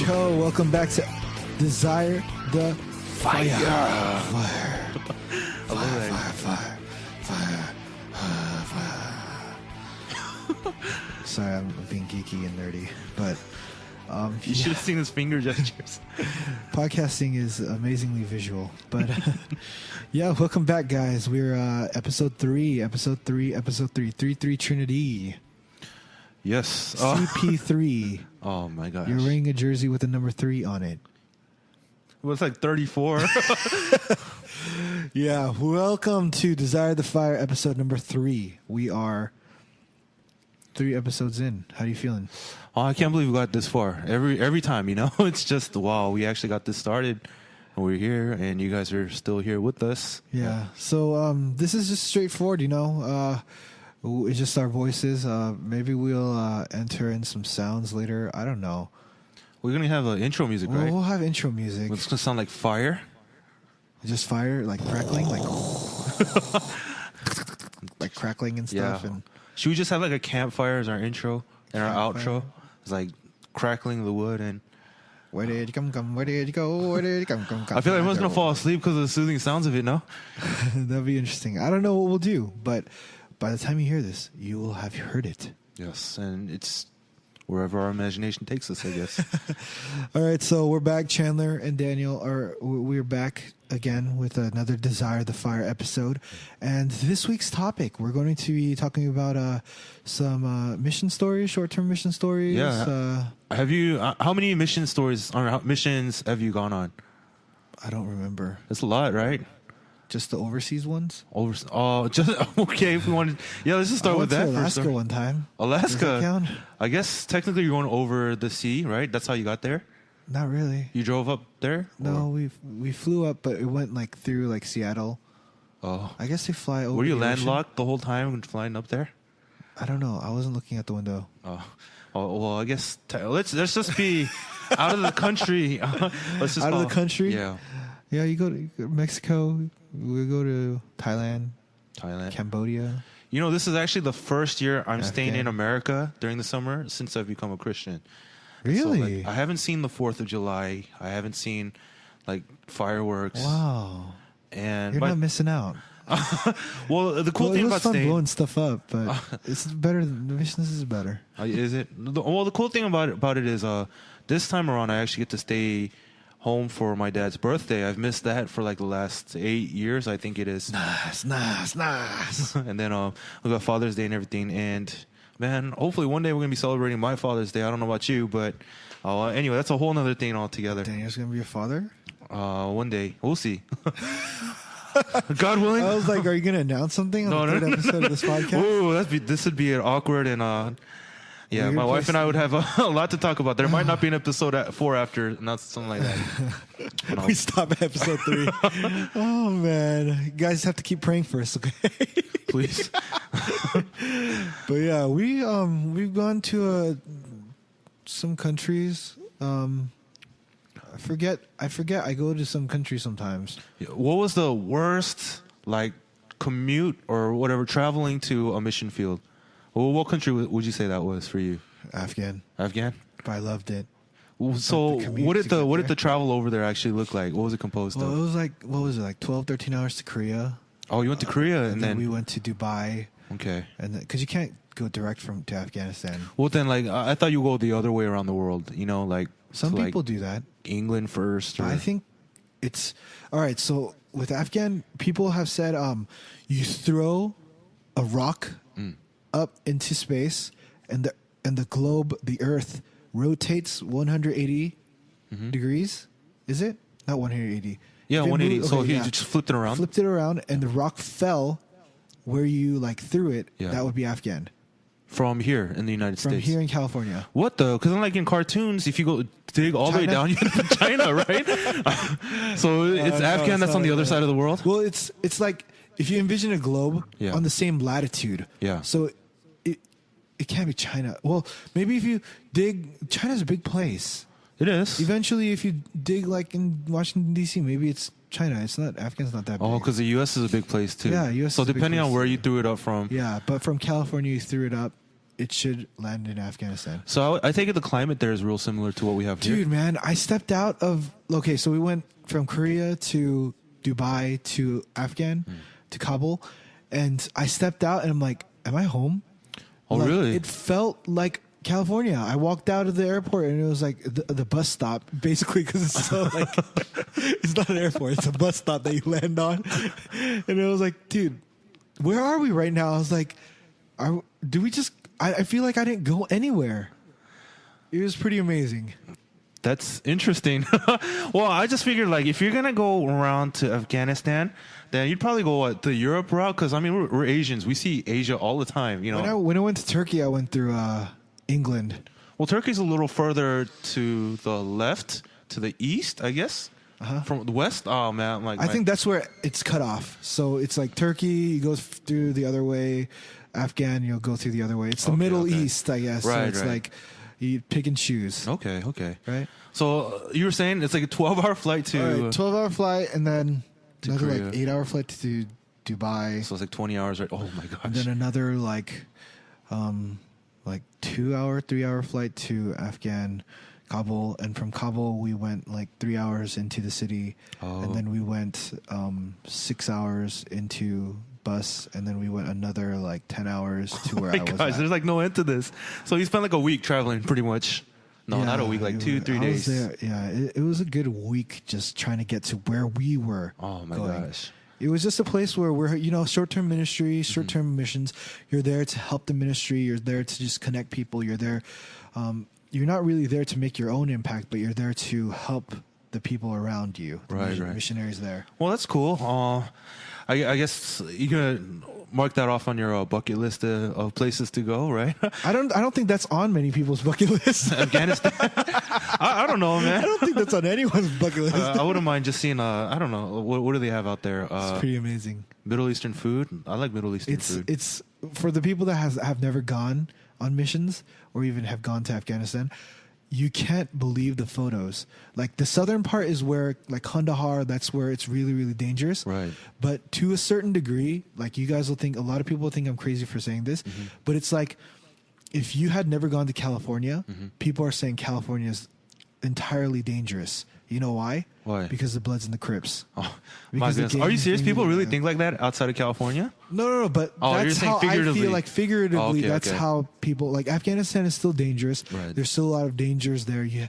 Yo, welcome back to Desire the Fire. Fire. Sorry, I'm being geeky and nerdy, but you should have seen his finger gestures. Podcasting is amazingly visual, but yeah, welcome back, guys. We're episode 3, 3 Trinity. Yes. CP3. Oh my gosh. You're wearing a jersey with the number 3 on it. Well, it's like 34. Yeah, welcome to Desire the Fire, episode number 3. We are 3 episodes in. How are you feeling? Oh, I can't believe we got this far. Every time, you know, it's just wow. We actually got this started, and we're here, and you guys are still here with us. Yeah. So this is just straightforward, you know. It's just our voices. Maybe we'll enter in some sounds later. I don't know. We're gonna have intro music, right? We'll have intro music. It's gonna sound like fire. Just fire, like crackling, like like crackling and stuff. Yeah. And should we just have like a campfire as our intro and our outro? It's like crackling the wood and. Where did you come? Where did you go? Where did you come? I feel like everyone's gonna fall asleep because of the soothing sounds of it. No. That'd be interesting. I don't know what we'll do, but by the time you hear this, you will have heard it. Yes, and it's wherever our imagination takes us, I guess. All right, so we're back. Chandler and Daniel we're back again with another Desire the Fire episode. And this week's topic, we're going to be talking about some mission stories, short-term mission stories. Yeah. Have you? How many mission stories or missions have you gone on? I don't remember. That's a lot, right? Just the overseas ones? Just okay. If we wanted, yeah, let's just start with that. Alaska one time. Alaska. Does that count? I guess technically you're going over the sea, right? That's how you got there. Not really. You drove up there? No, we flew up, but it went like through like Seattle. Oh, I guess they fly over. Were you the landlocked ocean. The whole time when flying up there? I don't know. I wasn't looking at the window. Oh well, I guess let's just be out of the country. Let's just out of the country. Yeah. Yeah, you go to Mexico. We go to Thailand, Cambodia. You know, this is actually the first year I'm Afghan. staying in America during the summer since I've become a Christian. Really? So, I haven't seen the 4th of July. I haven't seen like fireworks. Wow. And you're not missing out. Well, the cool thing about fun staying, blowing stuff up, but it's better. The missions is better. Is it? Well, the cool thing about it is this time around I actually get to stay home for my dad's birthday. I've missed that for like the last 8 years, I think it is. Nice. And then we got Father's Day and everything. And man, hopefully one day we're gonna be celebrating my Father's Day. I don't know about you, but anyway, that's a whole other thing altogether. Daniel's gonna be a father. One day we'll see. God willing. I was like, are you gonna announce something on the third episode of this podcast? Ooh, this would be an awkward and. Yeah, weird my wife and I would have a lot to talk about. There might not be an episode 4 after, not something like that. We stop at episode 3. Oh man, you guys have to keep praying for us, okay? Please. But yeah, we've gone to some countries. I forget. I go to some countries sometimes. What was the worst like commute or whatever traveling to a mission field? Well, what country would you say that was for you? Afghan. But I loved it. So what did the travel over there actually look like? What was it composed of? It was like, what was it, like 12, 13 hours to Korea. Oh, you went to Korea and then we went to Dubai. Okay. And because you can't go direct to Afghanistan. Well, then, like, I thought you go the other way around the world. You know, like some people do that. England first. Or... I think it's all right. So with Afghan, people have said, you throw a rock up into space, and the globe, the Earth, rotates 180 degrees. Is it not 180? Yeah, 180. So he just flipped it around, and the rock fell where you like threw it. Yeah. That would be Afghan. From here in the United States. From here in California. What though? Because unlike in cartoons, if you go dig all the way down, you end up in China, right? So it's Afghan that's on the other side of the world. Well, it's like if you envision a globe on the same latitude. Yeah. So it can't be China. Well, maybe if you dig, China's a big place. It is. Eventually, if you dig like in Washington D.C., maybe it's China. It's not. Afghan's not that big. Oh, because the U.S. is a big place too. Yeah, U.S. So is a big depending on place where too. you threw it up from. Yeah, but from California, you threw it up. it should land in Afghanistan. So I take it the climate there is real similar to what we have here. Dude, man, I stepped out of... Okay, so we went from Korea to Dubai to Afghan to Kabul, and I stepped out and I'm like, am I home? Oh, like, really? It felt like California. I walked out of the airport and it was like the bus stop, basically, because it's so like... it's not an airport, it's a bus stop that you land on. And it was like, dude, where are we right now? I was like, do we just... I feel like I didn't go anywhere. It was pretty amazing. That's interesting. Well, I just figured, like, if you're going to go around to Afghanistan, then you'd probably go the Europe route. Because, I mean, we're Asians. We see Asia all the time, you know. When I went to Turkey, I went through England. Well, Turkey's a little further to the left, to the east, I guess. From the west. Oh, man. I think that's where it's cut off. So it's like Turkey, you go through the other way. Afghan, you'll go through the other way. It's the Middle East, I guess. Right, so it's like you pick and choose. Okay. Right? So you were saying it's like a 12-hour flight to... 12-hour fite, and then another Korea. like 8-hour flight to Dubai. So it's like 20 hours, right? Oh, my gosh. And then another like 2-hour, 3-hour flight to Afghan, Kabul. And from Kabul, we went like 3 hours into the city. Oh. And then we went 6 hours into... bus, and then we went another like 10 hours to where I was at. There's like no end to this. So you spent like a week traveling pretty much. No, not a week, like 2-3 days. It was a good week just trying to get to where we were. Oh my gosh. It was just a place where we're, short-term ministry, short-term missions. You're there to help the ministry. You're there to just connect people. You're there. You're not really there to make your own impact, but you're there to help the people around you. Right. Missionaries there. Well, that's cool. I guess you can mark that off on your bucket list of places to go, right? I don't think that's on many people's bucket list. Afghanistan. I don't know, man. I don't think that's on anyone's bucket list. I wouldn't mind just seeing. I don't know. What do they have out there? It's pretty amazing. Middle Eastern food. I like Middle Eastern food. It's for the people that have never gone on missions or even have gone to Afghanistan. You can't believe the photos. Like the southern part is where, like Kandahar, that's where it's really, really dangerous. Right. But to a certain degree, like you guys will think, a lot of people will think I'm crazy for saying this, but it's like if you had never gone to California, people are saying California is entirely dangerous. You know why? Why? Because the Bloods and the Crips. Oh, my goodness. Are you serious? People really think like that outside of California? No. But that's how I feel like figuratively. That's how people like Afghanistan is still dangerous. Right. There's still a lot of dangers there. You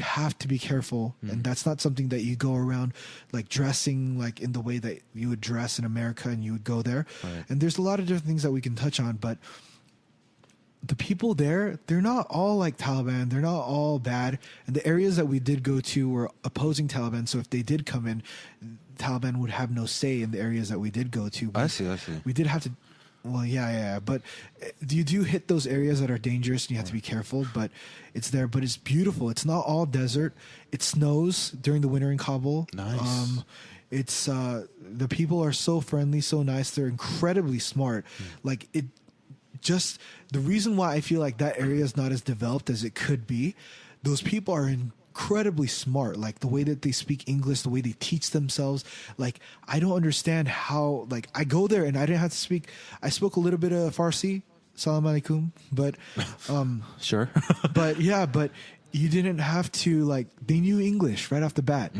have to be careful, and that's not something that you go around like dressing like in the way that you would dress in America, and you would go there. Right. And there's a lot of different things that we can touch on, but the people there, they're not all like Taliban. They're not all bad. And the areas that we did go to were opposing Taliban. So if they did come in, Taliban would have no say in the areas that we did go to. I see. We did have to... Well, yeah. But you do hit those areas that are dangerous, and you have to be careful. But it's there. But it's beautiful. It's not all desert. It snows during the winter in Kabul. Nice. It's the people are so friendly, so nice. They're incredibly smart. Like it... Just the reason why I feel like that area is not as developed as it could be, those people are incredibly smart. Like the way that they speak English, the way they teach themselves. Like I don't understand how. Like I go there and I didn't have to speak. I spoke a little bit of Farsi, salam alaikum, but sure. but you didn't have to like. They knew English right off the bat.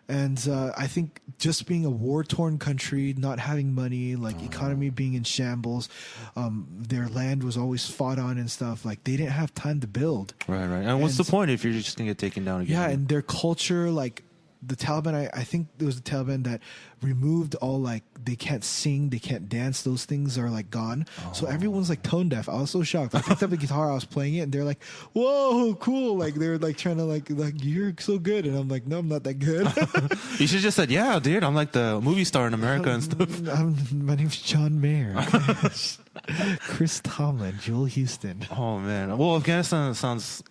And I think just being a war-torn country, not having money, like economy being in shambles, their land was always fought on and stuff. Like they didn't have time to build. Right. And what's the point if you're just gonna get taken down again? Yeah, and their culture, like the Taliban, I think it was the Taliban that removed all like they can't sing, they can't dance. Those things are like gone. So everyone's like tone deaf. I was so shocked. I picked up the guitar, I was playing it, and they're like, "Whoa, cool!" Like they're like trying to like you're so good, and I'm like, "No, I'm not that good." You should just said, "Yeah, dude, I'm like the movie star in America and stuff." My name's John Mayer, Chris Tomlin, Joel Houston. Oh man, well, Afghanistan sounds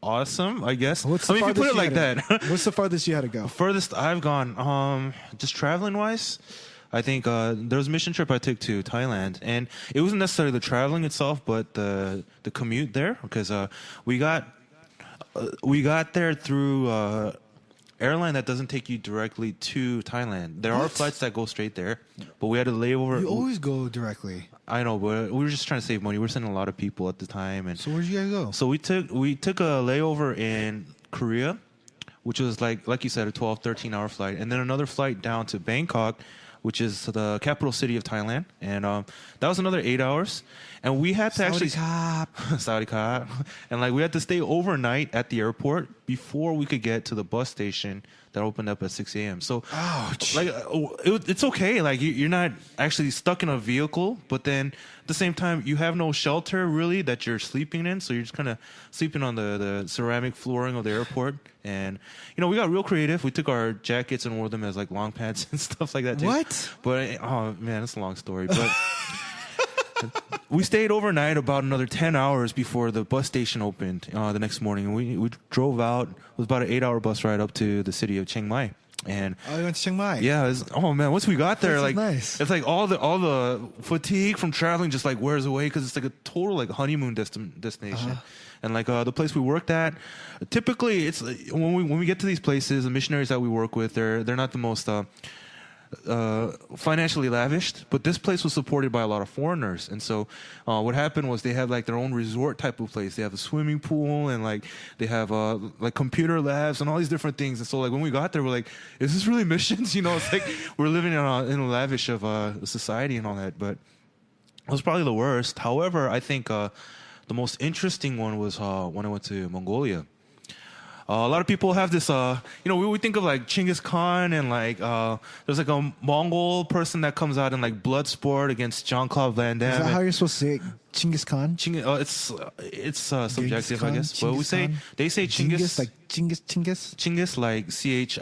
awesome, I guess. What's the if you put it like that. What's the farthest you had to go? Furthest I've gone, just traveling wise, I think there was a mission trip I took to Thailand, and it wasn't necessarily the traveling itself, but the commute there, because we got there through airline that doesn't take you directly to Thailand. There are flights that go straight there, but we had to lay over. You always go directly. I know, but we were just trying to save money. We were sending a lot of people at the time, and So where'd you guys go? so we took a layover in Korea, which was like you said, a 12, 13-hour flight, and then another flight down to Bangkok, which is the capital city of Thailand, and that was another 8 hours, and we had to Saudi cop, and like we had to stay overnight at the airport before we could get to the bus station that opened up at 6 a.m. So, like, it's okay. Like, you're not actually stuck in a vehicle, but then at the same time, you have no shelter really that you're sleeping in. So you're just kind of sleeping on the ceramic flooring of the airport. And, you know, we got real creative. We took our jackets and wore them as like long pants and stuff like that too. What? But, oh man, that's a long story. But we stayed overnight about another 10 hours before the bus station opened the next morning. And we drove out. It was about an 8-hour bus ride up to the city of Chiang Mai. And you went to Chiang Mai. Yeah. Oh man, once we got there, like nice. It's like all the fatigue from traveling just like wears away because it's like a total like honeymoon destination. And like the place we worked at, typically it's when we get to these places, the missionaries that we work with, they're not the most financially lavished, but this place was supported by a lot of foreigners. And so what happened was they have like their own resort type of place. They have a swimming pool and like they have like computer labs and all these different things. And so like when we got there, we're like, is this really missions? You know, it's like we're living in a lavish of society and all that. But it was probably the worst. However, I think the most interesting one was when I went to Mongolia. A lot of people have this, you know, we think of like Genghis Khan and like, there's like a Mongol person that comes out in like Bloodsport against Jean-Claude Van Damme. Is that how you're supposed to say it? Genghis Khan? It's subjective, Khan, I guess. But we say, Khan? they say Genghis. Like Genghis? Genghis like CHINGGIS.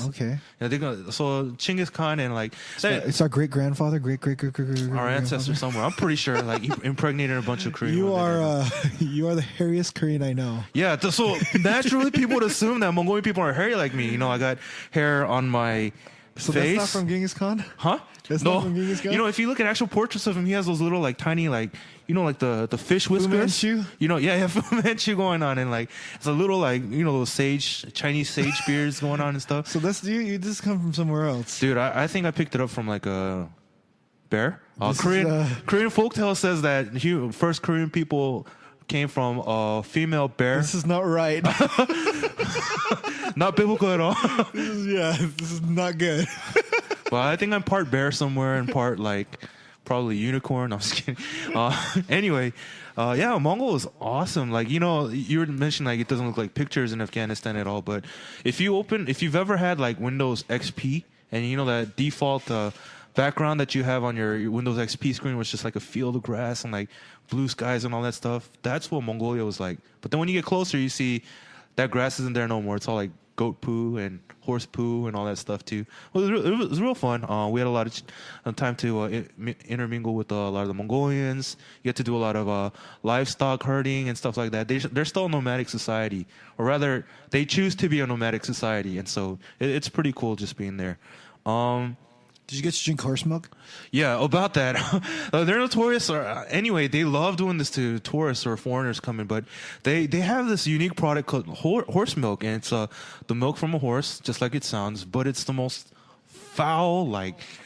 Okay. Yeah, so Genghis Khan and like it's our great grandfather, great our ancestor somewhere. I'm pretty sure like he impregnated a bunch of Korean. You are the hairiest Korean I know. Yeah, so naturally people would assume that Mongolian people are hairy like me. You know, I got hair on my So face. that's not from Genghis Khan? Huh? That's no. not from Genghis Khan? You know, if you look at actual portraits of him, he has those little like tiny like, you know, like the fish whiskers. Manchu? You know, yeah, Fu Manchu going on, and like it's a little like, you know, those Chinese sage beards going on and stuff. So that's you just come from somewhere else. Dude, I think I picked it up from like a bear. Korean folktale says that first Korean people came from a female bear. This is not right. Not biblical at all. This is not good. Well, I think I'm part bear somewhere and part like probably unicorn. I'm just kidding. Anyway, yeah, Mongol is awesome. Like, you know, you were mentioning like it doesn't look like pictures in Afghanistan at all. But if you've ever had like Windows XP and you know that default background that you have on your Windows XP screen was just like a field of grass and like blue skies and all that stuff, that's what Mongolia was like. But then when you get closer, you see that grass isn't there no more. It's all like goat poo and horse poo and all that stuff too. Well, it was real fun. We had a lot of time to intermingle with a lot of the Mongolians. You get to do a lot of livestock herding and stuff like that. They're still a nomadic society, or rather, they choose to be a nomadic society, and so it's pretty cool just being there. Did you get to drink horse milk? Yeah, about that. They're notorious. Anyway, they love doing this to tourists or foreigners coming, but they have this unique product called horse milk, and it's the milk from a horse, just like it sounds, but it's the most foul,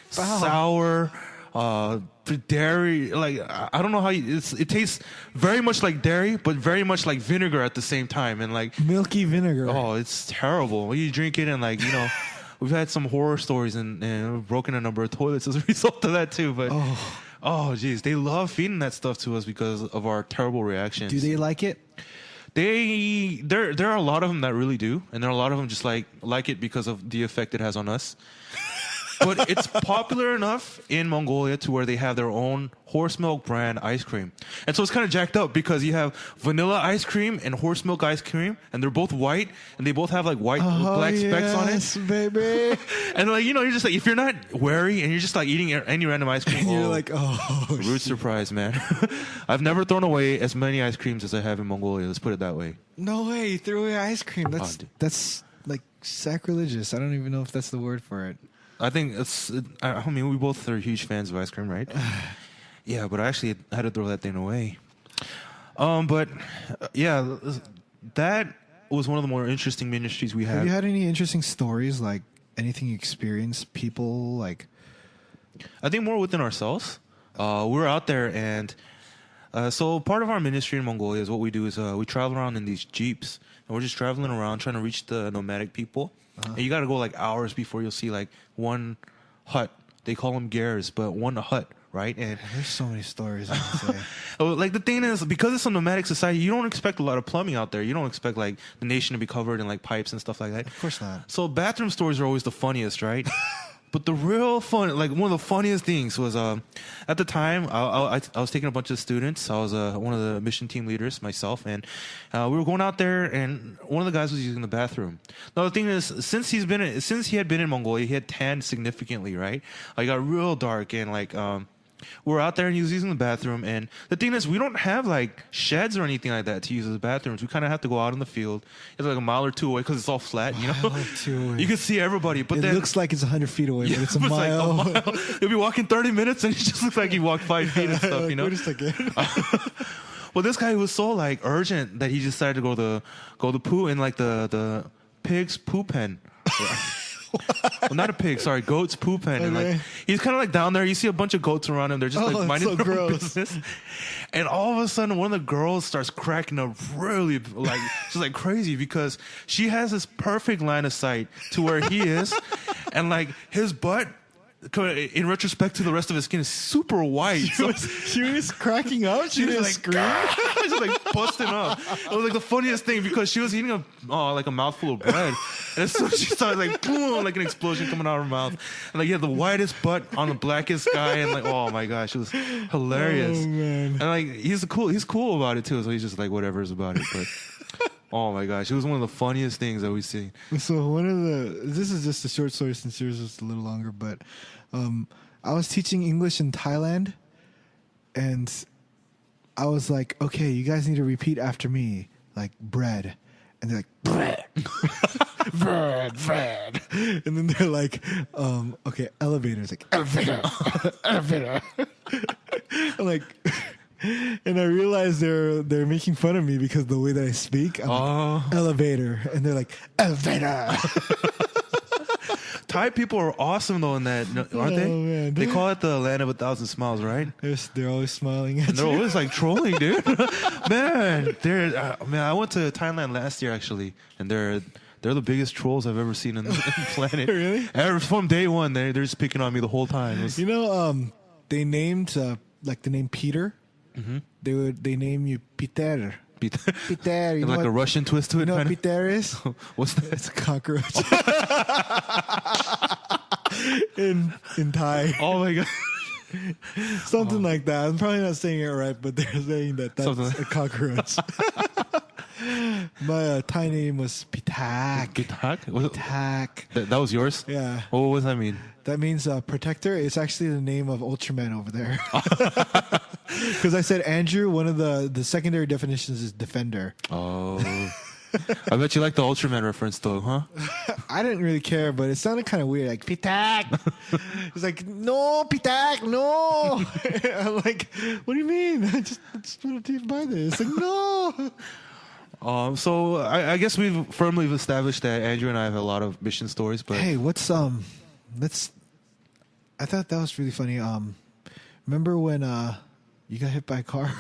sour, dairy. Like, I don't know how it tastes very much like dairy, but very much like vinegar at the same time, and like milky vinegar. Oh, it's terrible. You drink it and like, you know. We've had some horror stories and we've broken a number of toilets as a result of that too. But geez, they love feeding that stuff to us because of our terrible reactions. Do they like it? There are a lot of them that really do, and there are a lot of them just like it because of the effect it has on us. But it's popular enough in Mongolia to where they have their own horse milk brand ice cream. And so it's kind of jacked up because you have vanilla ice cream and horse milk ice cream, and they're both white, and they both have like white black specks on it. Baby. And like, you know, you're just like, if you're not wary and you're just like eating any random ice cream, you're like, rude surprise, man. I've never thrown away as many ice creams as I have in Mongolia. Let's put it that way. No way, you threw away ice cream. That's like sacrilegious. I don't even know if that's the word for it. I think I mean, we both are huge fans of ice cream, right? Yeah, but I actually had to throw that thing away. But yeah, that was one of the more interesting ministries we had. Have you had any interesting stories, like anything you experienced, people like? I think more within ourselves. We were out there, and so part of our ministry in Mongolia is what we do is we travel around in these jeeps, and we're just traveling around trying to reach the nomadic people. And you got to go like hours before you'll see like one hut. They call them gers, but one hut, right? And there's so many stories I can say. like the thing is, because it's a nomadic society, you don't expect a lot of plumbing out there. You don't expect like the nation to be covered in like pipes and stuff like that. Of course not. So bathroom stories are always the funniest, right? But the real fun, like one of the funniest things was at the time I was taking a bunch of students. I was one of the mission team leaders myself, and we were going out there, and one of the guys was using the bathroom. Now the thing is, since he had been in Mongolia, he had tanned significantly, right? Like, it got real dark, and like we were out there and he was using the bathroom. And the thing is, we don't have like sheds or anything like that to use as bathrooms. We kind of have to go out in the field. It's like a mile or two away because it's all flat, you know. You can see everybody, but it looks like it's 100 feet away, but it's a mile. Like a mile. You'll be walking 30 minutes and it just looks like he walked 5 feet and stuff, you know. Wait a second. Well, this guy was so like urgent that he decided to go to poo in like the pig's poo pen. Well, not a pig, sorry, goat's poo pen. Okay. And like he's kind of like down there. You see a bunch of goats around him. They're just like minding their own business. And all of a sudden, one of the girls starts cracking up really like she's like crazy because she has this perfect line of sight to where he is, and like his butt, in retrospect to the rest of his skin, is super white. She was cracking up. She didn't like, scream. She was like busting up. It was like the funniest thing because she was eating like a mouthful of bread, and so she started like boom, like an explosion coming out of her mouth, and like he had the whitest butt on the blackest guy, and like oh my gosh, it was hilarious. Oh man! And like he's cool about it too, so he's just like whatever's about it, but. Oh my gosh, it was one of the funniest things that we've seen. So this is just a short story since yours is a little longer, but I was teaching English in Thailand, and I was like, okay, you guys need to repeat after me, like bread. And they're like, bread, bread. And then they're like, okay, elevator. It's like, elevator, elevator. I'm like... And I realized they're making fun of me because the way that I speak. I'm like, elevator, and they're like, elevator. Thai people are awesome though in that, aren't they? Man. They call it the land of 1,000 smiles, right? They're always smiling at you. They're always like trolling, dude. Man, I went to Thailand last year actually, and they're the biggest trolls I've ever seen on the planet. Really? From day one, they're just picking on me the whole time. They named like the name Peter. Mm-hmm. They name you Peter. Peter. You know, like a Russian twist to it. You know what Peter is? What's that? It's a cockroach. in Thai. Oh my god. Something like that. I'm probably not saying it right, but they're saying that's a cockroach. My Thai name was Pitak. Pitak? That was yours? Yeah. What does that mean? That means protector. It's actually the name of Ultraman over there. Because I said Andrew, one of the secondary definitions is defender. Oh. I bet you like the Ultraman reference though, huh? I didn't really care, but it sounded kind of weird. Like, Pitak! It's like, no, Pitak, no! I'm like, what do you mean? I just want to buy this. Like, no! So I guess we've firmly established that Andrew and I have a lot of mission stories. But hey, I thought that was really funny. Remember when you got hit by a car?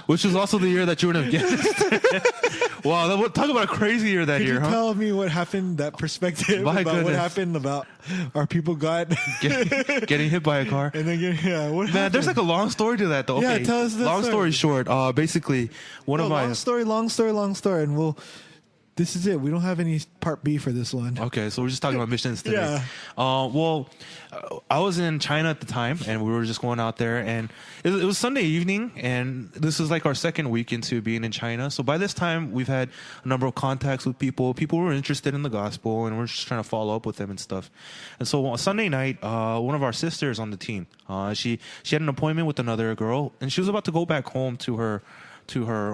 Which was also the year that you would have guessed. Wow, talk about a crazy year that year, huh? Could you tell me what happened, that perspective My about goodness. what happened about our people got... getting hit by a car? And then what happened? Man, there's like a long story to that, though. Okay. Yeah, tell us the long story short, basically, long story, and this is it. We don't have any part B for this one. Okay, so we're just talking about missions today. Yeah. I was in China at the time, and we were just going out there, and it was Sunday evening, and this is like our second week into being in China. So by this time, we've had a number of contacts with people. People were interested in the gospel, and we're just trying to follow up with them and stuff. And so on Sunday night, one of our sisters on the team, she had an appointment with another girl, and she was about to go back home to her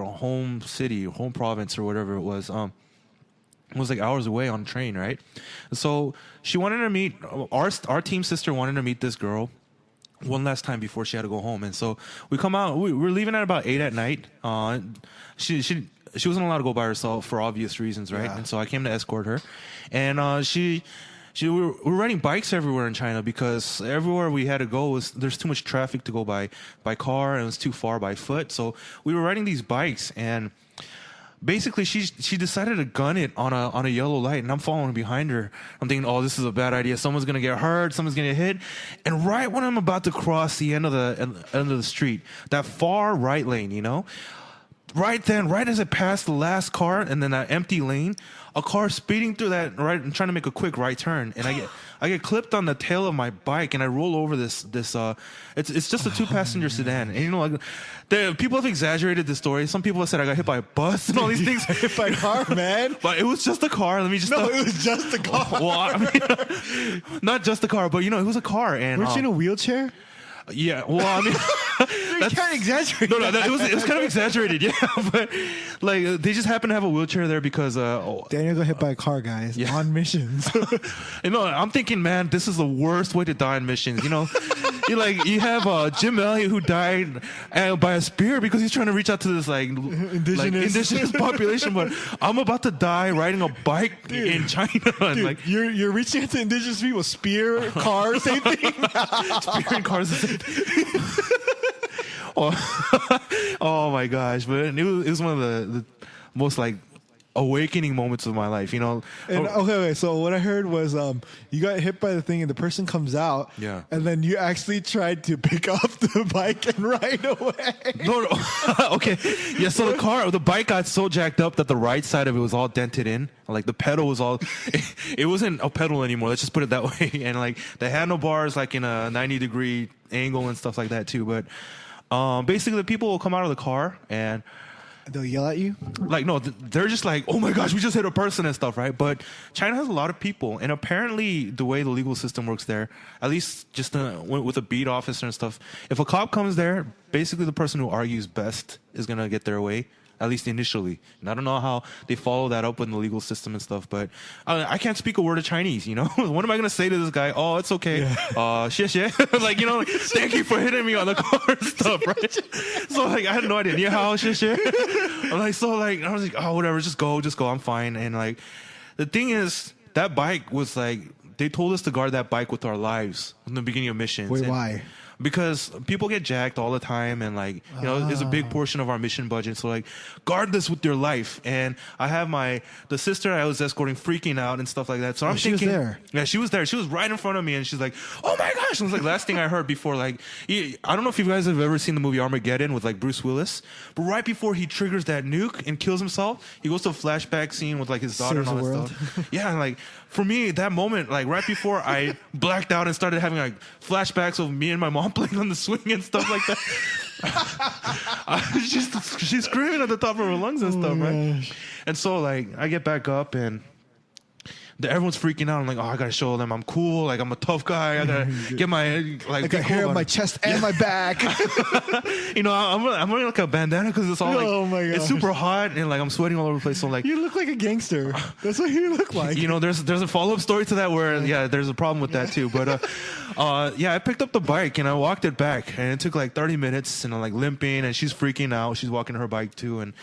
home city, home province, or whatever it was. It was like hours away on a train, right? So she wanted to meet our team sister wanted to meet this girl one last time before she had to go home. And so we come out. We were leaving at about 8 at night. She wasn't allowed to go by herself for obvious reasons, right? Yeah. And so I came to escort her, and she we're riding bikes everywhere in China because everywhere we had to go there's too much traffic to go by car, and it was too far by foot. So we were riding these bikes, and basically she decided to gun it on a yellow light, and I'm following behind her. I'm thinking, oh, this is a bad idea. Someone's gonna get hurt. Someone's gonna get hit. And right when I'm about to cross the end of the street, that far right lane, you know. Right as I passed the last car and then that empty lane, a car speeding through that right and trying to make a quick right turn, and I get clipped on the tail of my bike, and I roll over this it's just a 2-passenger sedan, and you know, like people have exaggerated this story. Some people have said I got hit by a bus and all these things. Hit by a car, man. But it was just a car. Let me just it was just a car. Well, I mean, not just a car, but you know, it was a car. And weren't you in a wheelchair? Yeah, well, I mean, you can't exaggerate. No, it was kind of exaggerated, yeah. But like, they just happen to have a wheelchair there because Daniel got hit by a car, guys, on missions. You know, I'm thinking, man, this is the worst way to die in missions. You know, you have Jim Elliot who died by a spear because he's trying to reach out to this indigenous population, but I'm about to die riding a bike in China. And, like you're reaching out to indigenous people, spear, car, same thing. Spear and cars, the same thing. Oh my gosh! But it was one of the most like awakening moments of my life, you know. And okay. So what I heard was you got hit by the thing, and the person comes out, and then you actually tried to pick up the bike and ride away. No. Okay, yeah. So the bike got so jacked up that the right side of it was all dented in. Like the pedal was all, it wasn't a pedal anymore. Let's just put it that way. And like the handlebars, like in a 90-degree angle and stuff like that too. But basically, the people will come out of the car and they'll yell at you? Like, no, they're just like, oh my gosh, we just hit a person and stuff, right? But China has a lot of people. And apparently the way the legal system works there, at least just with a beat officer and stuff, if a cop comes there, basically the person who argues best is going to get their way. At least initially. And I don't know how they follow that up in the legal system and stuff, but I can't speak a word of Chinese, you know? What am I going to say to this guy? Oh, it's okay. Xie. Like, you know, like, thank you for hitting me on the car and stuff, right? So, like, I had no idea. How xie. I'm like, so, like, I was like, oh, whatever, just go. I'm fine. And, like, the thing is, that bike was, like, they told us to guard that bike with our lives in the beginning of missions. Wait, why? Because people get jacked all the time, and like, you know, it's a big portion of our mission budget. So like, guard this with your life. And I have the sister I was escorting freaking out and stuff like that. So I'm thinking, she was there. Yeah, she was there. She was right in front of me, and she's like, "Oh my gosh!" It was like last thing I heard before. Like, I don't know if you guys have ever seen the movie Armageddon with like Bruce Willis, but right before he triggers that nuke and kills himself, he goes to a flashback scene with like his daughter and all that stuff. Yeah, and like for me, that moment, like right before I blacked out and started having like flashbacks of me and my mom playing on the swing and stuff like that. She's screaming at the top of her lungs and stuff, right? And so like I get back up and everyone's freaking out. I'm like, oh, I gotta show them I'm cool. Like I'm a tough guy. I gotta get my like. I got hair on my chest and my back. You know, I'm wearing like a bandana because it's all like, oh my gosh, it's super hot and like I'm sweating all over the place. So like, you look like a gangster. That's what you look like. You know, there's a follow-up story to that where there's a problem with that too. But I picked up the bike and I walked it back, and it took like 30 minutes, and I'm like limping, and she's freaking out. She's walking her bike too, and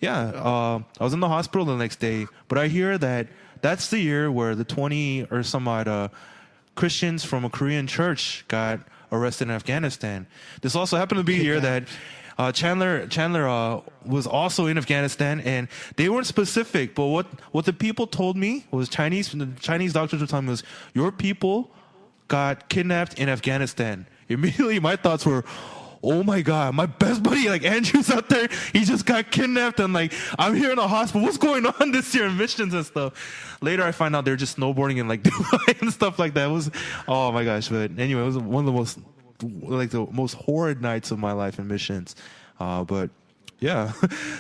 I was in the hospital the next day. But I hear that that's the year where the 20 or some odd Christians from a Korean church got arrested in Afghanistan. This also happened to be the year that Chandler was also in Afghanistan, and they weren't specific. But what the people told me was the Chinese doctors were telling me was, your people got kidnapped in Afghanistan. Immediately, my thoughts were, oh my God, my best buddy, like Andrew's out there, he just got kidnapped, and like I'm here in the hospital. What's going on this year in missions and stuff? Later I find out they're just snowboarding in like Dubai and stuff like that. It was, oh my gosh. But anyway, it was one of the most horrid nights of my life in missions. But yeah.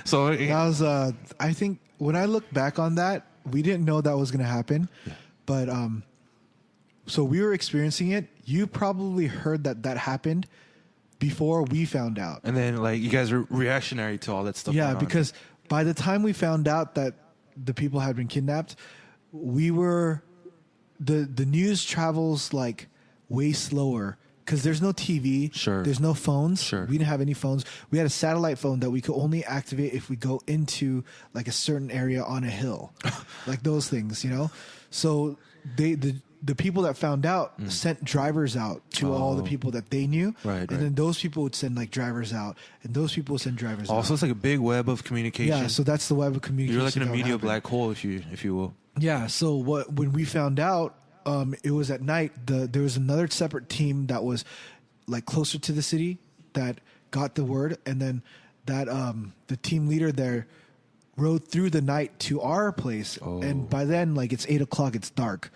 So that was I think when I look back on that, we didn't know that was gonna happen. Yeah. But so we were experiencing it. You probably heard that happened before we found out. And then like you guys were reactionary to all that stuff. Yeah, because by the time we found out that the people had been kidnapped, we were the news travels like way slower because there's no TV. Sure. There's no phones. Sure. We didn't have any phones. We had a satellite phone that we could only activate if we go into like a certain area on a hill. Like those things, you know? So the the people that found out sent drivers out to all the people that they knew, Right, and then those people would send like drivers out, and those people would send drivers out. Also, it's like a big web of communication. Yeah, so that's the web of communication. You're like in a that would media happen. black hole, if you will. Yeah. So when we found out, it was at night. There was another separate team that was like closer to the city that got the word, and then that the team leader there rode through the night to our place, and by then like it's 8 o'clock, it's dark.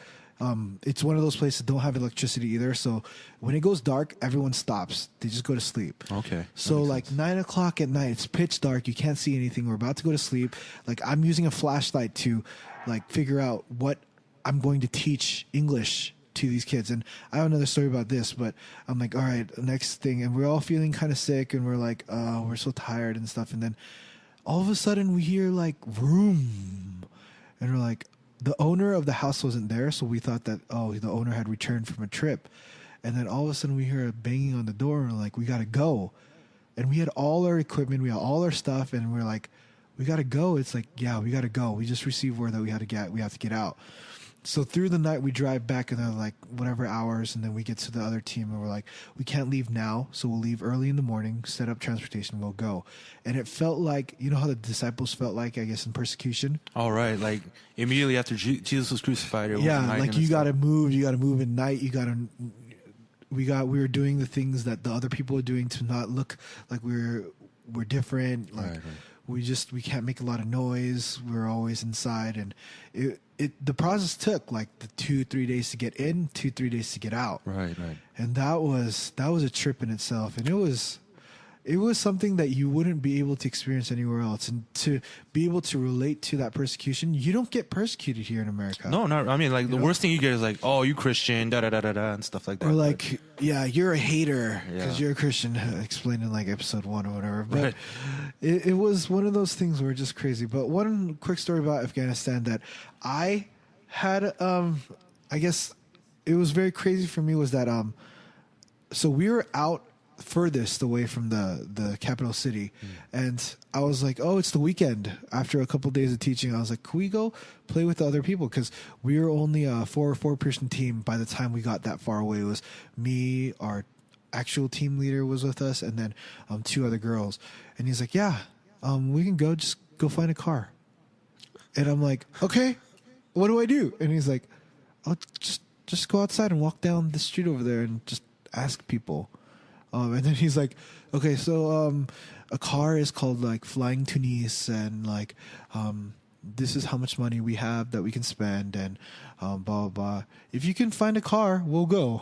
It's one of those places that don't have electricity either, so when it goes dark, everyone stops. They just go to sleep. Okay. So like 9 o'clock at night, it's pitch dark. You can't see anything. We're about to go to sleep. Like I'm using a flashlight to like figure out what I'm going to teach English to these kids. And I have another story about this, but I'm like, all right, next thing. And we're all feeling kind of sick, and we're like, oh, we're so tired and stuff. And then all of a sudden we hear like vroom, and we're like, the owner of the house wasn't there, so we thought that, oh, the owner had returned from a trip. And then all of a sudden we hear a banging on the door, and we're like, we gotta go. And we had all our equipment, we had all our stuff, and we're like, we gotta go. It's like, yeah, we gotta go. We just received word that we have to get out. So through the night we drive back another like whatever hours, and then we get to the other team, and we're like, we can't leave now, so we'll leave early in the morning, set up transportation, we'll go. And it felt like, you know how the disciples felt like, I guess, in persecution. All right, like immediately after Jesus was crucified. It was Yeah, night like and you stuff. gotta move at night. We were doing the things that the other people were doing to not look like we're different. Like Right. we can't make a lot of noise. We're always inside, and the process took like the 2-3 days to get in, 2-3 days to get out. Right. And that was a trip in itself, and it was something that you wouldn't be able to experience anywhere else. And to be able to relate to that persecution, you don't get persecuted here in America. No, I mean, like the worst thing you get is like, oh, you Christian, da da da da da, and stuff like that. Or like, yeah, you're a hater because Yeah. you're a Christian, explained in like episode 1 or whatever. But Right. it was one of those things where just crazy. But one quick story about Afghanistan that I had, I guess it was very crazy for me was that, so we were out furthest away from the capital city, and I was like, oh, it's the weekend. After a couple of days of teaching, I was like, can we go play with the other people? Because we were only a four-person team by the time we got that far away. It was me, our actual team leader was with us, and then 2 other girls. And he's like, yeah, we can go, just go find a car. And I'm like, okay, what do I do? And he's like, oh, just go outside and walk down the street over there and just ask people. And then he's like, okay, so a car is called like Flying Tunis, and like this is how much money we have that we can spend, and blah blah blah. If you can find a car, we'll go.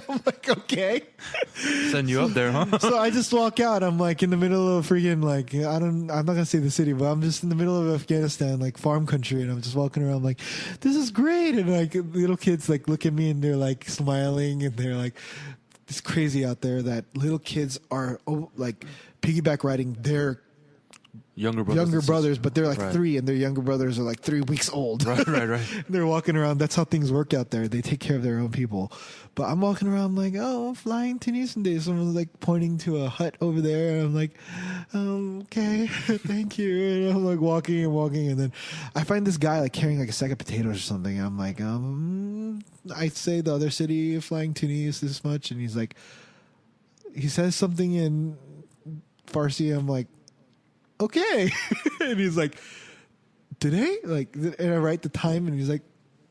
I'm like, okay. Send you up there, huh? So I just walk out. I'm like in the middle of freaking like I'm not gonna say the city, but I'm just in the middle of Afghanistan, like farm country, and I'm just walking around like, this is great. And like little kids like look at me and they're like smiling, and they're like, it's crazy out there that little kids are like piggyback riding their Younger brothers, but they're like Right. 3, and their younger brothers are like 3 weeks old. Right. They're walking around. That's how things work out there. They take care of their own people. But I'm walking around like, oh, Flying Tunisian Day. Someone's like pointing to a hut over there. And I'm like, okay, thank you. And I'm like walking, and then I find this guy like carrying like a sack of potatoes or something. And I'm like, I say the other city, Flying Tunis, this much. And he's like, he says something in Farsi. I'm like, okay. And he's like, today? Like, and I write the time, and he's like,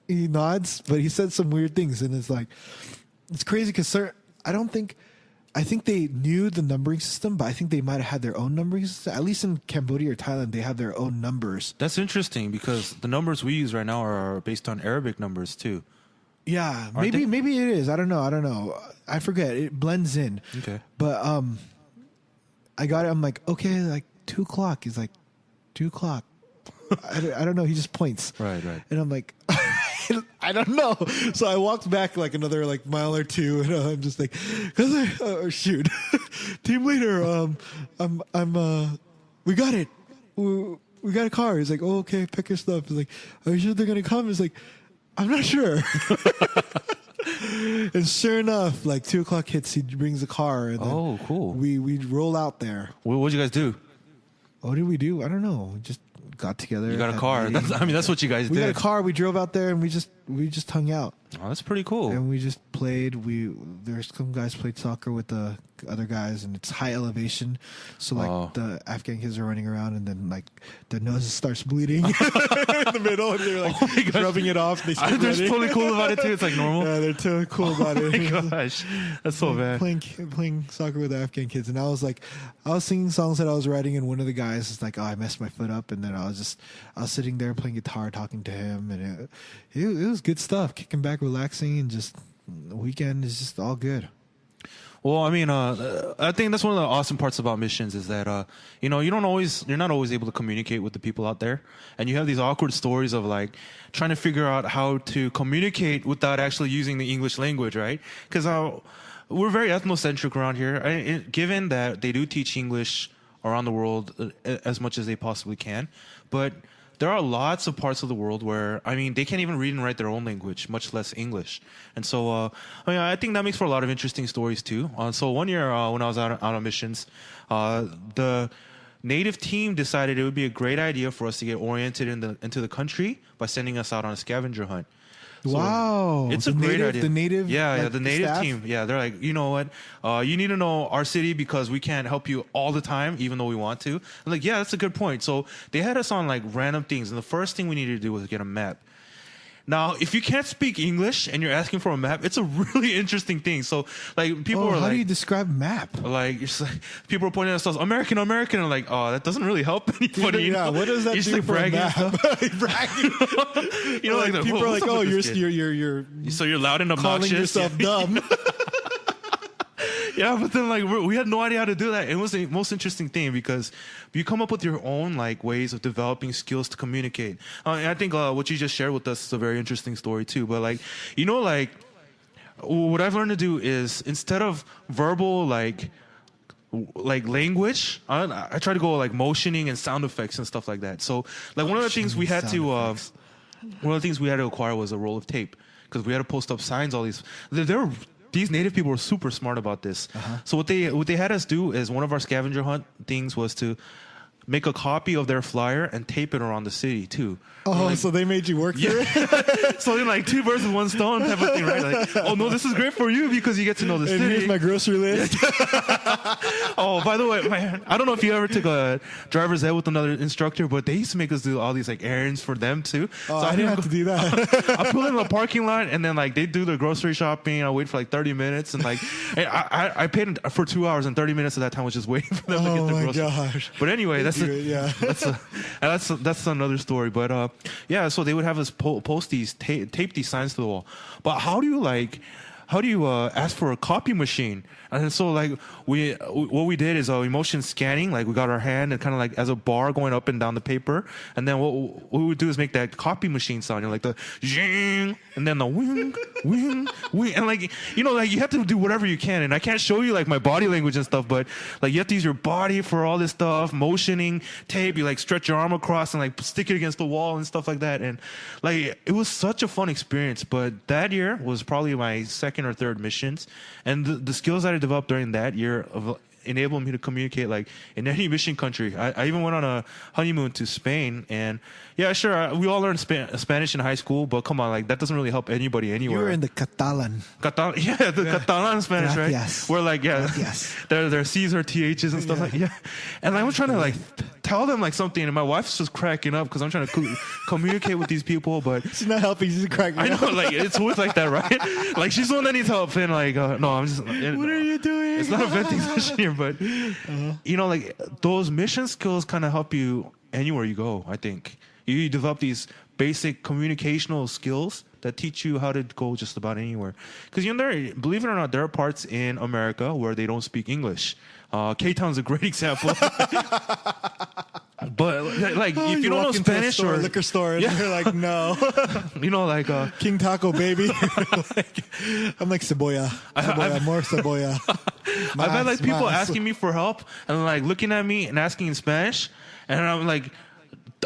he nods, but he said some weird things. And it's like, it's crazy because I think they knew the numbering system, but I think they might have had their own numbering system. At least in Cambodia or Thailand, they have their own numbers. That's interesting because the numbers we use right now are based on Arabic numbers too. Yeah, Aren't they? maybe it is. I don't know. I forget. It blends in. Okay. But I got it. I'm like, okay, like 2 o'clock. He's like, 2 o'clock. I don't know. He just points. Right. And I'm like, I don't know. So I walked back like another like mile or 2, and I'm just like, shoot, team leader, we got it. We got a car. He's like, oh, okay, pick your stuff. He's like, are you sure they're gonna come? He's like, I'm not sure. And sure enough, like 2 o'clock hits, he brings a car. And then Oh, cool. We roll out there. What'd you guys do? What did we do? I don't know. We just got together. You got a had car. meetings. That's what you guys We did. got a car. We drove out there, and we just we just hung out. Oh, that's pretty cool. And we just played. There's some guys played soccer with the other guys, and it's high elevation. So like the Afghan kids are running around, and then like their noses starts bleeding in the middle, and they're like rubbing it off. They're just totally cool about it too. It's like normal. Yeah, they're totally cool about it. Oh my gosh, that's so bad. Playing soccer with the Afghan kids, and I was singing songs that I was writing, and one of the guys is like, "Oh, I messed my foot up," and then I was sitting there playing guitar, talking to him, and it was good stuff. Kicking back, relaxing, and just the weekend is just all good. Well, I mean, I think that's one of the awesome parts about missions is that, you're not always able to communicate with the people out there. And you have these awkward stories of like trying to figure out how to communicate without actually using the English language, right? Because we're very ethnocentric around here. Given that they do teach English around the world as much as they possibly can. But there are lots of parts of the world where, I mean, they can't even read and write their own language, much less English. And so, I think that makes for a lot of interesting stories too. So one year when I was out on missions, the native team decided it would be a great idea for us to get oriented into the country by sending us out on a scavenger hunt. So wow. It's a great idea. The native? Yeah, the native team. Yeah, they're like, you know what? You need to know our city because we can't help you all the time, even though we want to. I'm like, yeah, that's a good point. So they had us on like random things. And the first thing we needed to do was get a map. Now, if you can't speak English and you're asking for a map, it's a really interesting thing. So, like, people are like, how do you describe map? Like, it's like people are pointing at themselves, American, and I'm like, oh, that doesn't really help anybody. Yeah, what does that do for a map? Bragging. Like people are like, oh, you're so you're loud and obnoxious. Calling yourself dumb. Yeah, but then like we had no idea how to do that. It was the most interesting thing because you come up with your own like ways of developing skills to communicate. And I think what you just shared with us is a very interesting story too. But like, like what I've learned to do is instead of verbal like language, I try to go like motioning and sound effects and stuff like that. So like one of the things we had to acquire was a roll of tape because we had to post up signs. All these native people were super smart about this. So what they had us do is one of our scavenger hunt things was to make a copy of their flyer and tape it around the city too. Oh, so they made you work for it? So then like 2 birds with 1 stone type of thing, right? Like, oh no, this is great for you because you get to know the city. And here's my grocery list. Oh, by the way, I don't know if you ever took a driver's ed with another instructor, but they used to make us do all these like errands for them too. Oh, so I didn't have to do that. I pull in the parking lot and then like they do their grocery shopping. I wait for like 30 minutes and like I paid for 2 hours and 30 minutes of that time was just waiting for them to get their groceries. Oh my gosh. But anyway, that's another story. But yeah, so they would have us post these tape these signs to the wall. But how do you ask for a copy machine? And so like what we did is emotion scanning. Like we got our hand and kind of like as a bar going up and down the paper. And then what we would do is make that copy machine sound. Like the zing and then the wing, wing, wing. And like, like you have to do whatever you can. And I can't show you like my body language and stuff, but like you have to use your body for all this stuff, motioning, tape. You like stretch your arm across and like stick it against the wall and stuff like that. And like, it was such a fun experience. But that year was probably my second or third missions. And the skills that I developed during that year enabled me to communicate like in any mission country. I even went on a honeymoon to Spain, and yeah, sure, we all learned Spanish in high school, but come on, like that doesn't really help anybody anywhere. You were in the Catalan. Yeah, the Catalan Spanish, right? Yes. Where like, yeah, there are C's or THs and stuff like, yeah. And I was trying to like tell them like something, and my wife's just cracking up because I'm trying to communicate with these people, but she's not helping. She's cracking up. I know, like it's always like that, right? Like she's the one that needs help, and like, no, I'm just. What are you doing? It's not a venting session here, but like those mission skills kind of help you anywhere you go. I think you develop these basic communicational skills that teach you how to go just about anywhere. Because believe it or not, there are parts in America where they don't speak English. K-Town's a great example. But like, if you don't know Spanish or liquor store, and you're like, no, like King Taco, baby. I'm like cebolla, more cebolla. I've had like people asking me for help and like looking at me and asking in Spanish, and I'm like,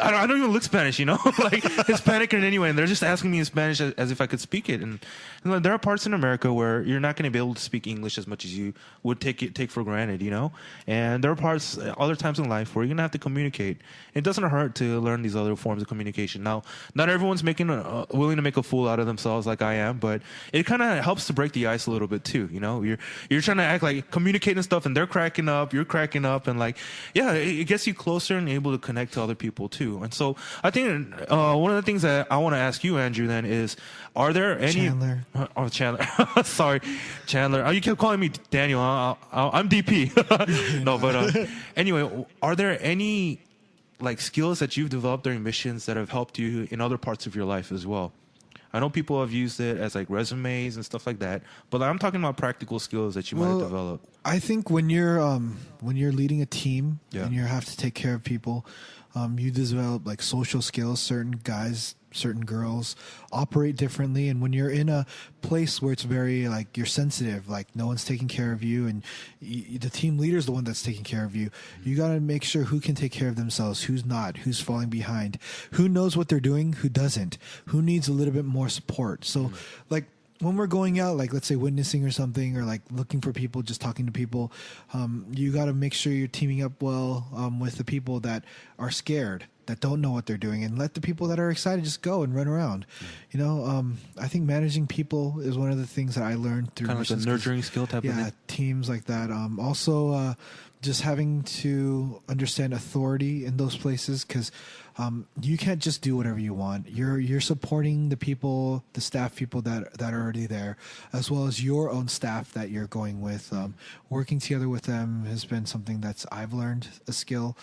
I don't even look Spanish, you know, like Hispanic in any way. And they're just asking me in Spanish as if I could speak it. And like, there are parts in America where you're not going to be able to speak English as much as you would take for granted, you know. And there are parts, other times in life where you're going to have to communicate. It doesn't hurt to learn these other forms of communication. Now, not everyone's willing to make a fool out of themselves like I am, but it kind of helps to break the ice a little bit too, you know. You're trying to act like communicating stuff, and they're cracking up, you're cracking up, and like, yeah, it gets you closer and able to connect to other people too. And so I think one of the things that I want to ask you, Andrew, then is, are there any... Chandler. Chandler. Sorry, Chandler. You kept calling me Daniel. I'm DP. No, but anyway, are there any like skills that you've developed during missions that have helped you in other parts of your life as well? I know people have used it as like resumes and stuff like that, but I'm talking about practical skills that you might have developed. I think when you're leading a team and you have to take care of people, you develop like social skills. Certain guys, certain girls operate differently, and when you're in a place where it's very like you're sensitive, like no one's taking care of you, and the team leader's the one that's taking care of you. You got to make sure who can take care of themselves, who's not, who's falling behind, who knows what they're doing, who doesn't, who needs a little bit more support. So like when we're going out, like let's say witnessing or something, or like looking for people, just talking to people, you got to make sure you're teaming up well with the people that are scared, that don't know what they're doing, and let the people that are excited just go and run around. You know, I think managing people is one of the things that I learned through kind of like a nurturing skill type of thing. Teams like that. Also, just having to understand authority in those places, because you can't just do whatever you want. You're supporting the people, the staff people that are already there, as well as your own staff that you're going with. Working together with them has been something that's I've learned a skill.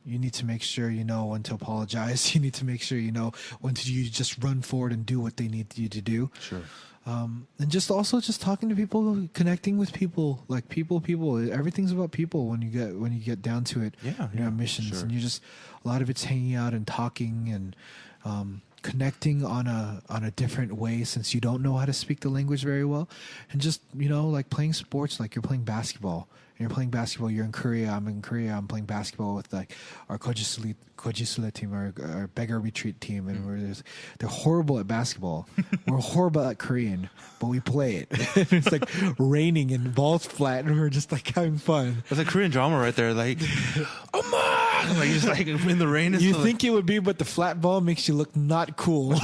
You need to make sure you know when to apologize. You need to make sure you know when to you just run forward and do what they need you to do. Sure. And just also just talking to people, connecting with people, like people. Everything's about people when you get down to it. Yeah, you're on missions, sure. and you just a lot of it's hanging out and talking and connecting on a different way, since you don't know how to speak the language very well, and just like playing sports, like you're playing basketball. You're playing basketball. You're in Korea. I'm in Korea. I'm playing basketball with like our Kojisule team, our beggar retreat team, and they're horrible at basketball. We're horrible at Korean, but we play it. It's like raining and balls flat, and we're just like having fun. It's a Korean drama right there, like, oh my, like just like in the rain. You think it would be, but the flat ball makes you look not cool.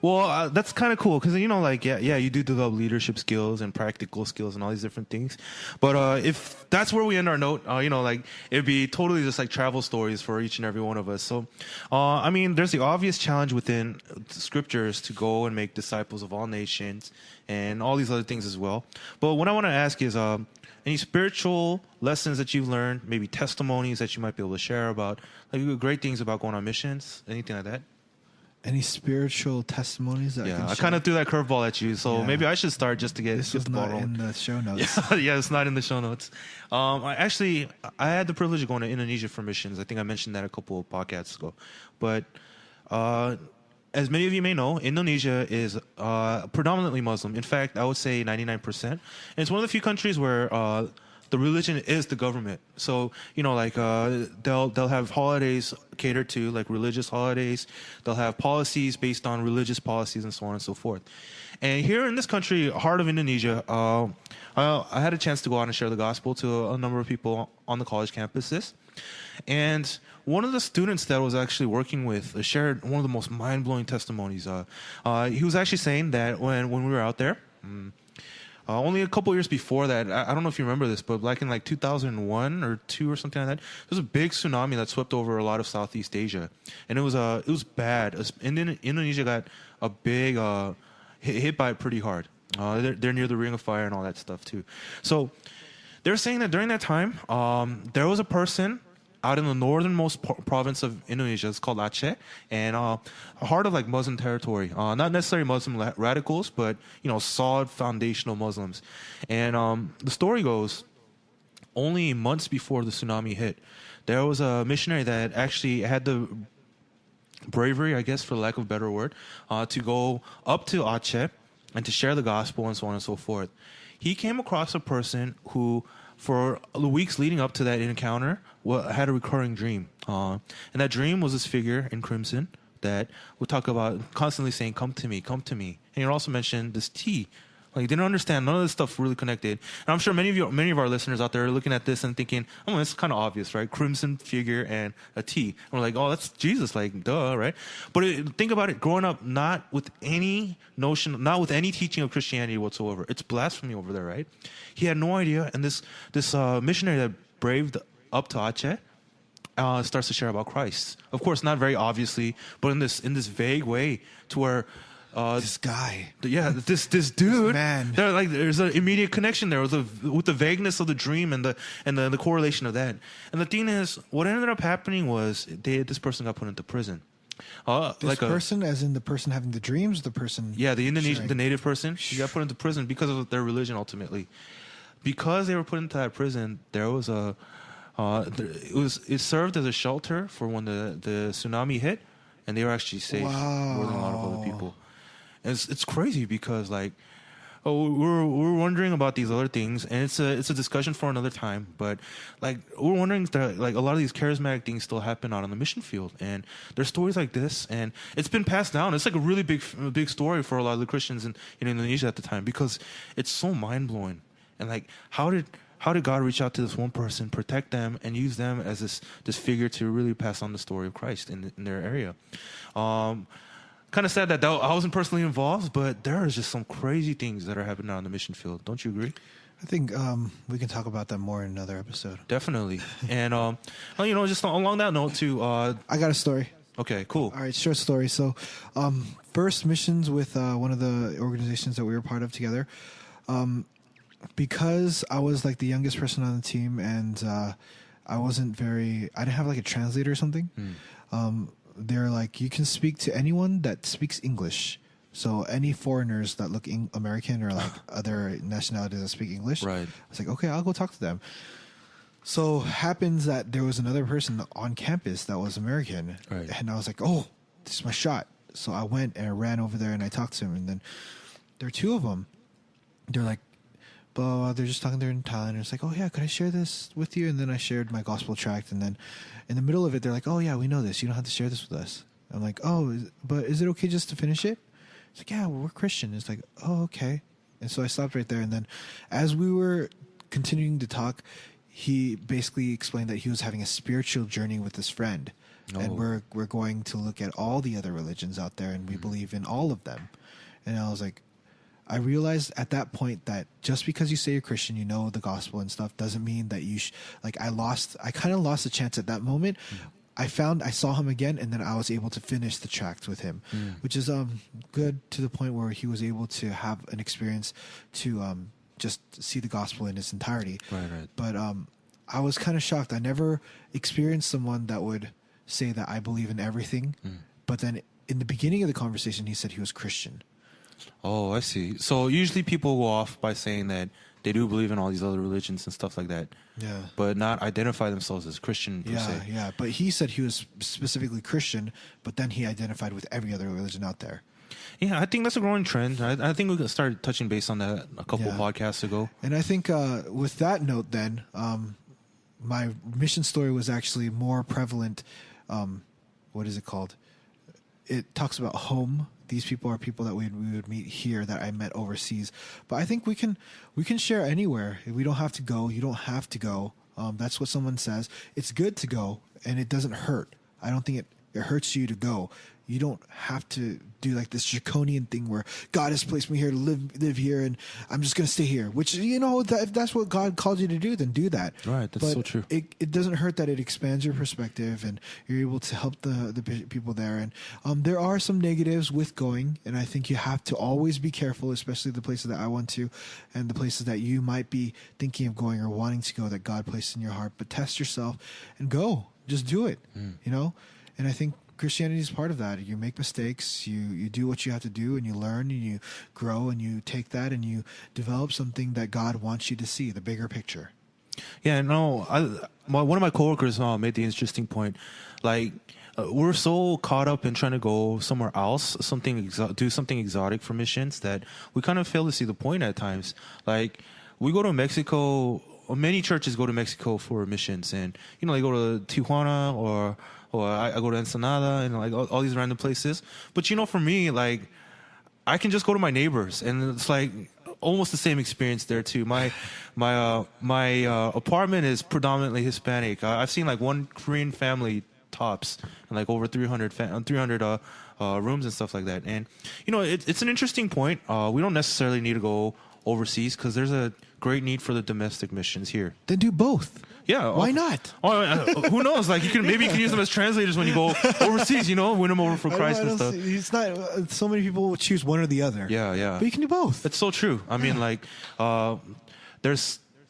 Well, that's kind of cool because, like, yeah, you do develop leadership skills and practical skills and all these different things. But if that's where we end our note, like, it'd be totally just like travel stories for each and every one of us. So, I mean, there's the obvious challenge within the scriptures to go and make disciples of all nations and all these other things as well. But what I want to ask is, any spiritual lessons that you've learned, maybe testimonies that you might be able to share about, like great things about going on missions, anything like that? Any spiritual testimonies that I kind of threw that curveball at you, so maybe I should start just to get this was not in the show notes. Yeah, it's not in the show notes. I had the privilege of going to Indonesia for missions. I think I mentioned that a couple of podcasts ago. But as many of you may know, Indonesia is predominantly Muslim. In fact, I would say 99%. And it's one of the few countries where the religion is the government. So, like they'll have holidays catered to, like religious holidays. They'll have policies based on religious policies and so on and so forth. And here in this country, heart of Indonesia, I had a chance to go out and share the gospel to a number of people on the college campuses. And one of the students that I was actually working with shared one of the most mind-blowing testimonies. He was actually saying that when we were out there, only a couple years before that, I don't know if you remember this, but like in like 2001 or 2 or something like that, there was a big tsunami that swept over a lot of Southeast Asia, and it was bad. Indonesia got a big hit by it pretty hard. They're near the Ring of Fire and all that stuff too. So they're saying that during that time, there was a person out in the northernmost province of Indonesia. It's called Aceh, and heart of like Muslim territory. Not necessarily Muslim radicals, but solid foundational Muslims. And the story goes, only months before the tsunami hit, there was a missionary that actually had the bravery, I guess, for lack of a better word, to go up to Aceh and to share the gospel and so on and so forth. He came across a person who, for the weeks leading up to that encounter, had a recurring dream. And that dream was this figure in crimson that would talk about constantly saying, "Come to me, come to me." And you also mentioned this tea. Like, they didn't understand. None of this stuff really connected. And I'm sure many of our listeners out there are looking at this and thinking, "Oh, it's kind of obvious, right? Crimson figure and a T." And we're like, "Oh, that's Jesus, like, duh, right?" But think about it. Growing up, not with any teaching of Christianity whatsoever. It's blasphemy over there, right? He had no idea. And this missionary that braved up to Aceh starts to share about Christ. Of course, not very obviously, but in this vague way, to where. This guy, this dude, man. There's an immediate connection there with the vagueness of the dream and the correlation of that. And the thing is, what ended up happening was this person got put into prison. Person, as in the person having the dreams, the person. Yeah, the native person, he got put into prison because of their religion. Ultimately, because they were put into that prison, there was it served as a shelter for when the tsunami hit, and they were actually safe more than a lot of other people. It's crazy because we're wondering about these other things, and it's a discussion for another time. But we're wondering that a lot of these charismatic things still happen out on the mission field, and there's stories like this, and it's been passed down. It's like a really big story for a lot of the Christians in Indonesia at the time because it's so mind blowing. And how did God reach out to this one person, protect them, and use them as this figure to really pass on the story of Christ in their area? Kind of sad that I wasn't personally involved, but there are just some crazy things that are happening on the mission field. Don't you agree? I think we can talk about that more in another episode. Definitely. And just along that note too. I got a story. Okay, cool. All right, short story. So, first missions with one of the organizations that we were part of together. Because I was the youngest person on the team, and I didn't have a translator or something. They're you can speak to anyone that speaks English. So any foreigners that look American or other nationalities that speak English. Right. I was okay, I'll go talk to them. So happens that there was another person on campus that was American. Right. And I was oh, this is my shot. So I went and I ran over there and I talked to him. And then there are two of them. They're blah, they're just talking there in Thailand. And it's oh yeah, could I share this with you? And then I shared my gospel tract. And then in the middle of it, they're oh yeah, we know this. You don't have to share this with us. I'm oh, but is it okay just to finish it? It's yeah, well, we're Christian. It's oh, okay. And so I stopped right there. And then as we were continuing to talk, he basically explained that he was having a spiritual journey with his friend. Oh. And we're going to look at all the other religions out there, and we believe in all of them. And I was I realized at that point that just because you say you're Christian, you know the gospel and stuff, doesn't mean that you I kind of lost the chance at that moment. I saw him again, and then I was able to finish the tract with him, which is good to the point where he was able to have an experience to just see the gospel in its entirety. Right. But I was kind of shocked. I never experienced someone that would say that I believe in everything, but then in the beginning of the conversation, he said he was Christian. Oh, I see. So usually people go off by saying that they do believe in all these other religions and stuff like that. Yeah. But not identify themselves as Christian per se. Yeah. But he said he was specifically Christian, but then he identified with every other religion out there. Yeah, I think that's a growing trend. I think we started touching base on that a couple podcasts ago. And I think with that note then, my mission story was actually more prevalent. What is it called? It talks about home. These people are people that we would meet here that I met overseas. But I think we can share anywhere. We don't have to go. You don't have to go. That's what someone says. It's good to go, and it doesn't hurt. I don't think it hurts you to go. You don't have to do this draconian thing where God has placed me here to live here, and I'm just going to stay here. Which, if that's what God called you to do, then do that. Right, that's so true. It doesn't hurt that it expands your perspective, and you're able to help the people there. And there are some negatives with going, and I think you have to always be careful, especially the places that I went to, and the places that you might be thinking of going or wanting to go that God placed in your heart. But test yourself and go. Just do it. And I think Christianity is part of that. You make mistakes, you do what you have to do, and you learn, and you grow, and you take that, and you develop something that God wants you to see, the bigger picture. Yeah, no, one of my coworkers made the interesting point. We're so caught up in trying to go somewhere else, do something exotic for missions, that we kind of fail to see the point at times. We go to Mexico many churches go to Mexico for missions, and they go to Tijuana or I go to Ensenada and like all these random places. But for me, like I can just go to my neighbors, and it's like almost the same experience there too. My apartment is predominantly Hispanic. I've seen like one Korean family tops, and like over 300 rooms and stuff like that. And it's an interesting point. We don't necessarily need to go overseas because there's a great need for the domestic missions here. Then do both. Yeah, why not? Who knows? Like maybe you can use them as translators when you go overseas. Win them over for Christ and stuff. It's not. So many people choose one or the other. Yeah. But you can do both. That's so true. I mean, like,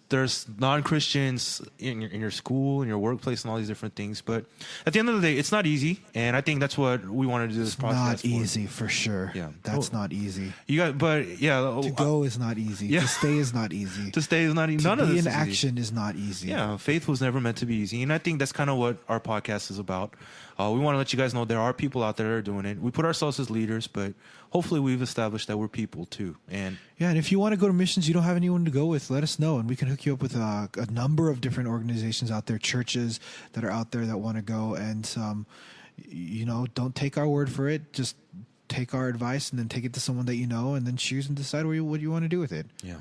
there's non-Christians in your school, in your workplace, and all these different things. But at the end of the day, it's not easy, and I think that's what we want to do this podcast. Not easy for sure. Yeah, that's not easy. To go is not easy. Yeah. To stay is not easy. To stay is not easy. None of this is easy. Action is not easy. Yeah, faith was never meant to be easy, and I think that's kind of what our podcast is about. We want to let you guys know there are people out there that are doing it. We put ourselves as leaders, but hopefully we've established that we're people too. And if you want to go to missions, you don't have anyone to go with, let us know, and we can hook you up with a number of different organizations out there, churches that are out there that want to go. And don't take our word for it. Just take our advice and then take it to someone that you know, and then choose and decide what you want to do with it. Yeah.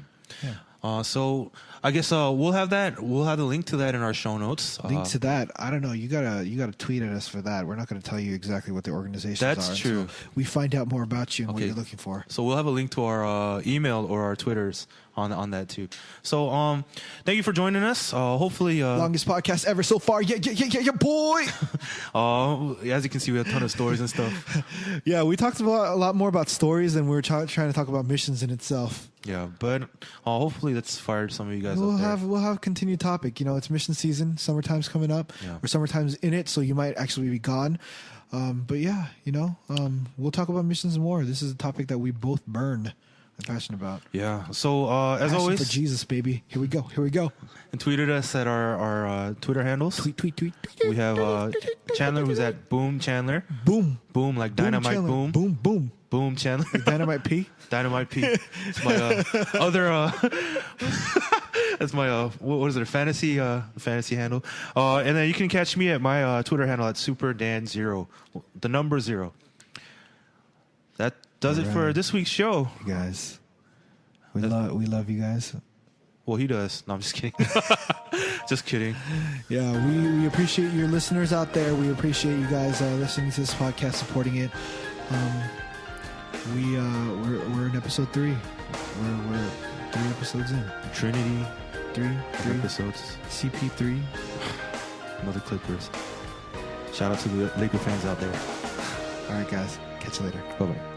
So I guess we'll have that. We'll have the link to that in our show notes. Link to that. I don't know. You gotta tweet at us for that. We're not going to tell you exactly what the organizations are. That's true. So we find out more about you and what you're looking for. So we'll have a link to our email or our Twitters on that too. So thank you for joining us. Hopefully longest podcast ever so far. Yeah, boy. As you can see, we have a ton of stories and stuff. Yeah, we talked about a lot more about stories than we were trying to talk about missions in itself. Yeah, but hopefully that's fired some of you guys. We'll have continued topic. It's mission season. Summertime's coming up, or summertime's in it, so you might actually be gone. But yeah, we'll talk about missions more. This is a topic that we both burn. I'm passionate about. Yeah. So as Passion always, for Jesus, baby. Here we go. And tweeted us at our Twitter handles. Tweet. We have Chandler, who's at Boom Chandler. Boom, like Dynamite Boom. Boom Chandler. Like Dynamite P. Dynamite P. It's my other. That's my what is it? Fantasy handle. And then you can catch me at my Twitter handle at SuperDan0. The number 0. That does it for this week's show. You guys, we love you guys. Well, he does. No, I'm just kidding. Just kidding. Yeah, we appreciate your listeners out there. We appreciate you guys listening to this podcast, supporting it. We're in episode 3. We're 3 episodes in. Trinity. 3 episodes. CP3. Another Clippers. Shout out to the Laker fans out there. All right, guys. Catch you later. Bye-bye.